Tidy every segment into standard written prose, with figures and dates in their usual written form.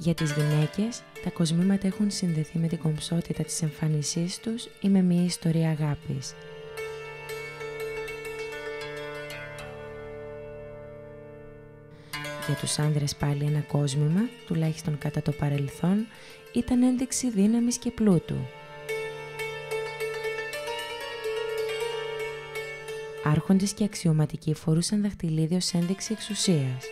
Για τις γυναίκες, τα κοσμήματα έχουν συνδεθεί με την κομψότητα της εμφάνισής τους ή με μια ιστορία αγάπης. Για τους άνδρες πάλι ένα κόσμημα, τουλάχιστον κατά το παρελθόν, ήταν ένδειξη δύναμης και πλούτου. Άρχοντες και αξιωματικοί φορούσαν δαχτυλίδι ως ένδειξη εξουσίας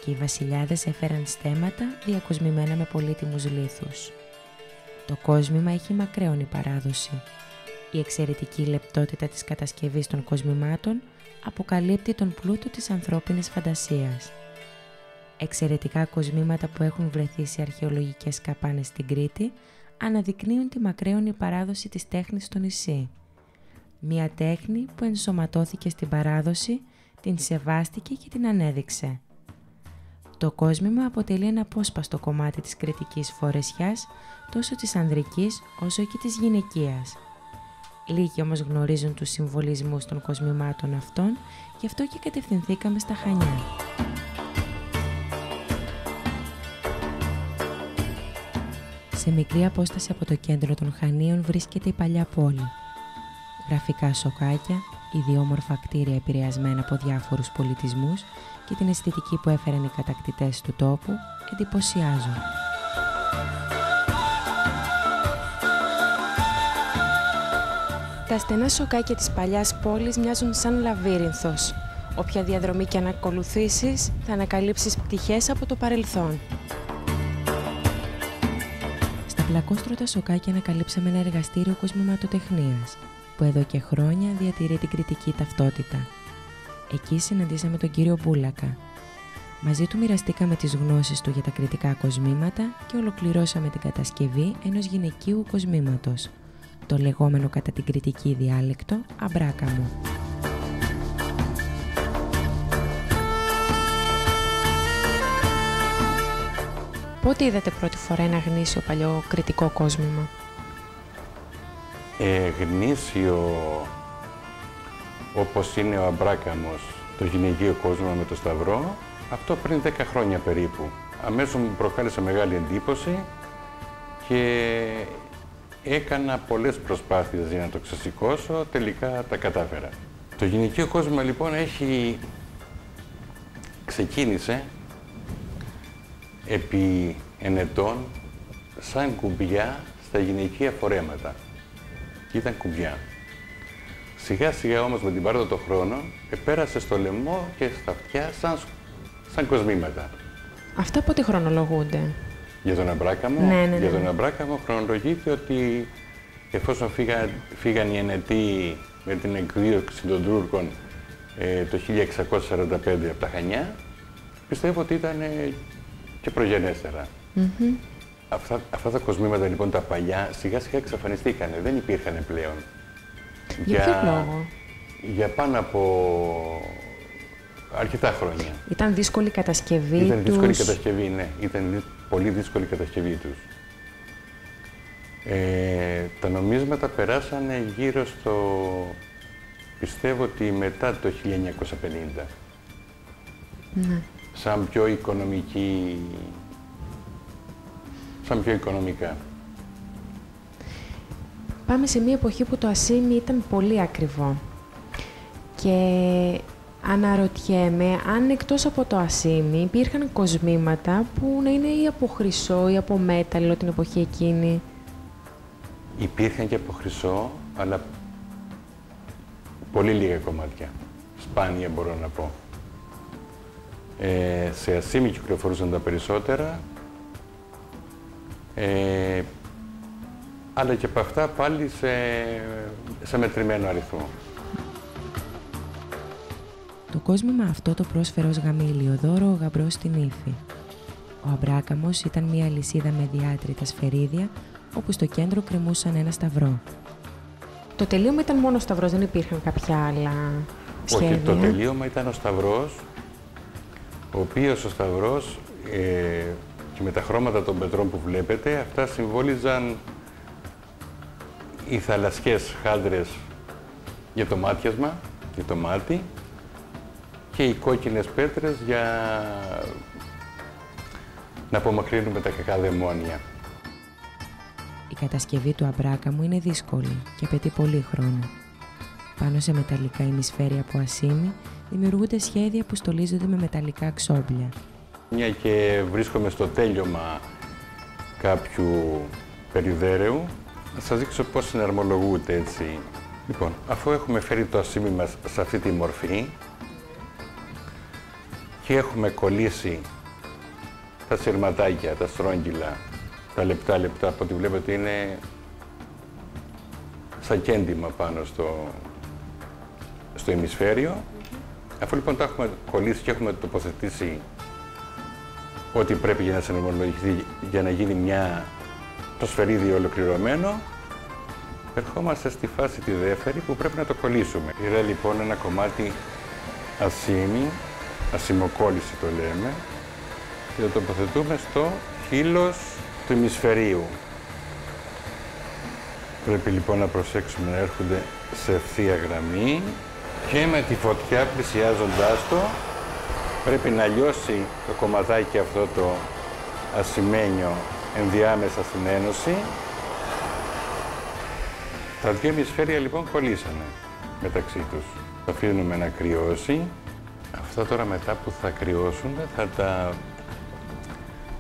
και οι βασιλιάδες έφεραν στέμματα διακοσμημένα με πολύτιμους λίθους. Το κόσμημα έχει μακραίωνη παράδοση. Η εξαιρετική λεπτότητα της κατασκευής των κοσμημάτων αποκαλύπτει τον πλούτο της ανθρώπινης φαντασίας. Εξαιρετικά κοσμήματα που έχουν βρεθεί σε αρχαιολογικές καπάνες στην Κρήτη αναδεικνύουν τη μακραίωνη παράδοση της τέχνης στο νησί. Μια τέχνη που ενσωματώθηκε στην παράδοση, την σεβάστηκε και την ανέδειξε. Το κόσμημα αποτελεί ένα απόσπαστο κομμάτι της κρητικής φορεσιάς, τόσο της ανδρικής όσο και της γυναικείας. Λίγοι όμως γνωρίζουν τους συμβολισμούς των κοσμημάτων αυτών, γι' αυτό και κατευθυνθήκαμε στα Χανιά. Σε μικρή απόσταση από το κέντρο των Χανίων βρίσκεται η παλιά πόλη. Γραφικά σοκάκια, ιδιόμορφα κτίρια επηρεασμένα από διάφορους πολιτισμούς και την αισθητική που έφεραν οι κατακτητές του τόπου εντυπωσιάζουν. Τα στενά σοκάκια της παλιάς πόλης μοιάζουν σαν λαβύρινθος. Όποια διαδρομή και αν ακολουθήσεις, θα ανακαλύψεις πτυχές από το παρελθόν. Στα πλακόστρωτα σοκάκια ανακαλύψαμε ένα εργαστήριο κοσμηματοτεχνίας, που εδώ και χρόνια διατηρεί την κρητική ταυτότητα. Εκεί συναντήσαμε τον κύριο Μπούλακα. Μαζί του μοιραστήκαμε τις γνώσεις του για τα κρητικά κοσμήματα και ολοκληρώσαμε την κατασκευή ενός γυναικείου κοσμήματος, το λεγόμενο κατά την κρητική διάλεκτο αμπράκαμο. Πότε είδατε πρώτη φορά ένα γνήσιο παλιό κρητικό κόσμημα? Γνήσιο όπως είναι ο αμπράκαμος, το γυναικείο κόσμο με το σταυρό, αυτό πριν 10 χρόνια περίπου. Αμέσως μου προκάλεσε μεγάλη εντύπωση και έκανα πολλές προσπάθειες για να το ξεσηκώσω, τελικά τα κατάφερα. Το γυναικείο κόσμο λοιπόν ξεκίνησε επί ενετών σαν κουμπιά στα γυναικεία φορέματα. Ήταν κουμπιά. Σιγά σιγά όμως με την πάροδο των χρόνων επέρασε στο λαιμό και στα αυτιά σαν κοσμήματα. Αυτά πότε χρονολογούνται? Για τον αμπράκαμο, ναι. Για τον αμπράκαμο χρονολογείται ότι εφόσον φύγαν οι ενετοί με την εκδίωξη των Τούρκων το 1645 από τα Χανιά, πιστεύω ότι ήταν και προγενέστερα. Αυτά τα κοσμήματα λοιπόν τα παλιά σιγά σιγά εξαφανιστήκανε, δεν υπήρχαν πλέον. Για ποιο λόγο? Για πάνω από αρκετά χρόνια. Ήταν δύσκολη η κατασκευή τους? Ήταν δύσκολη η κατασκευή, ναι. Ήταν πολύ δύσκολη η κατασκευή τους. Τα νομίσματα περάσανε γύρω στο, πιστεύω ότι μετά το 1950. Ναι. Σαν πιο οικονομικά. Πάμε σε μια εποχή που το ασίμι ήταν πολύ ακριβό. Και αναρωτιέμαι αν εκτός από το ασίμι υπήρχαν κοσμήματα που να είναι ή από χρυσό ή από μέταλλο την εποχή εκείνη. Υπήρχαν και από χρυσό, αλλά πολύ λίγα κομμάτια. Σπάνια μπορώ να πω. Σε ασίμι κυκλοφορούσαν τα περισσότερα, αλλά και από αυτά πάλι σε μετρημένο αριθμό. Το κόσμημα αυτό το πρόσφερε ως γαμήλιο δώρο ο γαμπρός στην Ήφη. Ο αμπράκαμος ήταν μια λυσίδα με διάτρητα σφαιρίδια, όπου στο κέντρο κρεμούσαν ένα σταυρό. Το τελείωμα ήταν μόνο ο σταυρός, δεν υπήρχαν κάποια άλλα σχέδια? Όχι, το τελείωμα ήταν ο σταυρός, ο οποίος ο σταυρός και με τα χρώματα των πετρών που βλέπετε, αυτά συμβόλιζαν οι θαλασσιές χάντρες για το μάτιασμα, για το μάτι, και οι κόκκινες πέτρες να απομακρύνουμε τα κακά δαιμόνια. Η κατασκευή του αμπράκαμου είναι δύσκολη και απαιτεί πολύ χρόνο. Πάνω σε μεταλλικά ημισφαίρια από ασήμι δημιουργούνται σχέδια που στολίζονται με μεταλλικά ξόμπλια. Μια και βρίσκομαι στο τέλειωμα κάποιου περιδέρεου, θα σας δείξω πώς συναρμολογούνται έτσι. Λοιπόν, αφού έχουμε φέρει το ασήμι μας σε αυτή τη μορφή και έχουμε κολλήσει τα σειρματάκια, τα στρόγγυλα, τα λεπτά, από ό,τι βλέπετε είναι σαν κέντημα πάνω στο ημισφαίριο. Αφού λοιπόν τα έχουμε κολλήσει και έχουμε τοποθετήσει ό,τι πρέπει για να συναρμολογηθεί, για να γίνει το σφαιρίδι ολοκληρωμένο, ερχόμαστε στη φάση τη δεύτερη που πρέπει να το κολλήσουμε. Πήρα λοιπόν ένα κομμάτι ασήμι, ασημοκόλληση το λέμε, και το τοποθετούμε στο χείλος του ημισφαιρίου. Πρέπει λοιπόν να προσέξουμε να έρχονται σε ευθεία γραμμή και με τη φωτιά πλησιάζοντάς το πρέπει να λιώσει το κομματάκι αυτό το ασημένιο ενδιάμεσα στην ένωση. Τα δύο ημισφαίρια λοιπόν κολλήσανε μεταξύ τους. Τα αφήνουμε να κρυώσει. Αυτά τώρα μετά που θα κρυώσουν θα τα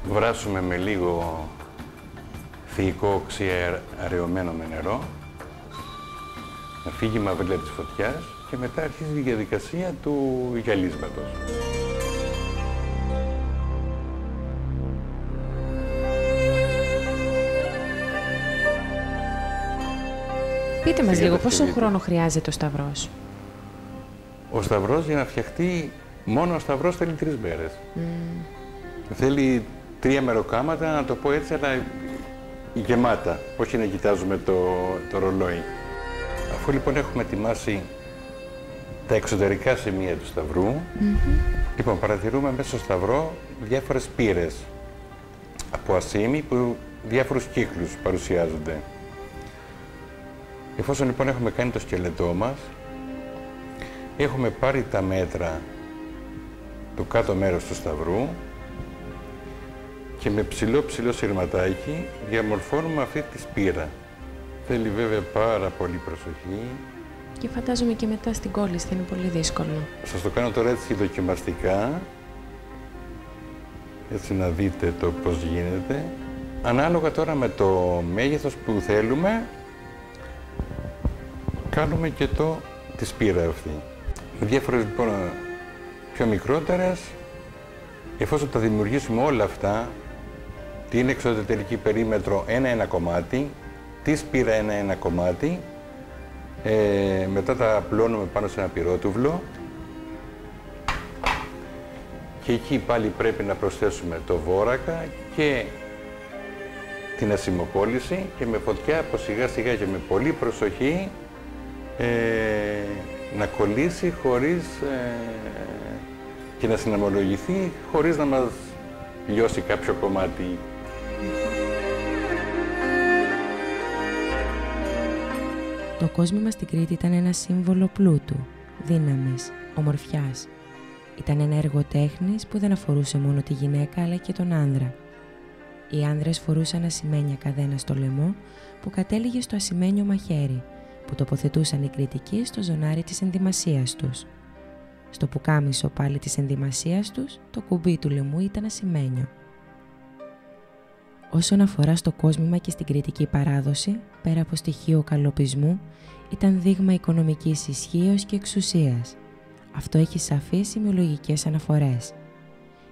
βράσουμε με λίγο θηϊκό οξύ αραιωμένο με νερό, να φύγει η μαυρίλα της φωτιάς και μετά αρχίζει η διαδικασία του γυαλίσματος. Πείτε μας λίγο, πόσο χρόνο χρειάζεται ο σταυρός? Ο σταυρός για να φτιαχτεί, μόνο ο σταυρός θέλει 3 μέρες. Θέλει 3 μεροκάματα, να το πω έτσι, αλλά γεμάτα, όχι να κοιτάζουμε το ρολόι. Αφού λοιπόν έχουμε ετοιμάσει τα εξωτερικά σημεία του σταυρού, λοιπόν παρατηρούμε μέσα στο σταυρό διάφορες πύρες από ασήμι που διάφορους κύκλους παρουσιάζονται. Εφόσον λοιπόν έχουμε κάνει το σκελετό μας, έχουμε πάρει τα μέτρα του κάτω μέρος του σταυρού και με ψηλό σειρματάκι διαμορφώνουμε αυτή τη σπήρα. Θέλει βέβαια πάρα πολύ προσοχή. Και φαντάζομαι και μετά στην κόλληση θα είναι πολύ δύσκολο. Σας το κάνω τώρα έτσι δοκιμαστικά, έτσι να δείτε το πώς γίνεται. Ανάλογα τώρα με το μέγεθος που θέλουμε, κάνουμε και τη σπήρα αυτή. Με διάφορες λοιπόν πιο μικρότερες, εφόσον τα δημιουργήσουμε όλα αυτά, την εξωτερική περίμετρο ένα κομμάτι, τη σπήρα ένα κομμάτι, μετά τα απλώνουμε πάνω σε ένα πυρότουβλο και εκεί πάλι πρέπει να προσθέσουμε το βόρακα και την ασημοκόλληση και με φωτιά από σιγά σιγά και με πολύ προσοχή να κολλήσει χωρίς και να συναμολογηθεί χωρίς να μας λιώσει κάποιο κομμάτι. Το κόσμημα στην Κρήτη ήταν ένα σύμβολο πλούτου, δύναμης, ομορφιάς. Ήταν ένα έργο τέχνης που δεν αφορούσε μόνο τη γυναίκα αλλά και τον άνδρα. Οι άνδρες φορούσαν ασημένια καδένα στο λαιμό που κατέληγε στο ασημένιο μαχαίρι, που τοποθετούσαν οι Κρητικοί στο ζωνάρι της ενδυμασίας τους. Στο πουκάμισο πάλι της ενδυμασίας τους, το κουμπί του λαιμού ήταν ασημένιο. Όσον αφορά στο κόσμημα και στην κριτική παράδοση, πέρα από στοιχείο καλοπισμού, ήταν δείγμα οικονομικής ισχύως και εξουσίας. Αυτό έχει σαφείς σημειολογικές αναφορές.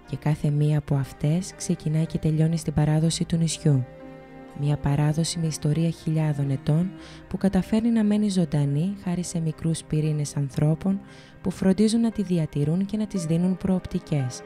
Και κάθε μία από αυτές ξεκινάει και τελειώνει στην παράδοση του νησιού. Μια παράδοση με ιστορία χιλιάδων ετών που καταφέρνει να μένει ζωντανή χάρη σε μικρούς πυρήνες ανθρώπων που φροντίζουν να τη διατηρούν και να της δίνουν προοπτικές.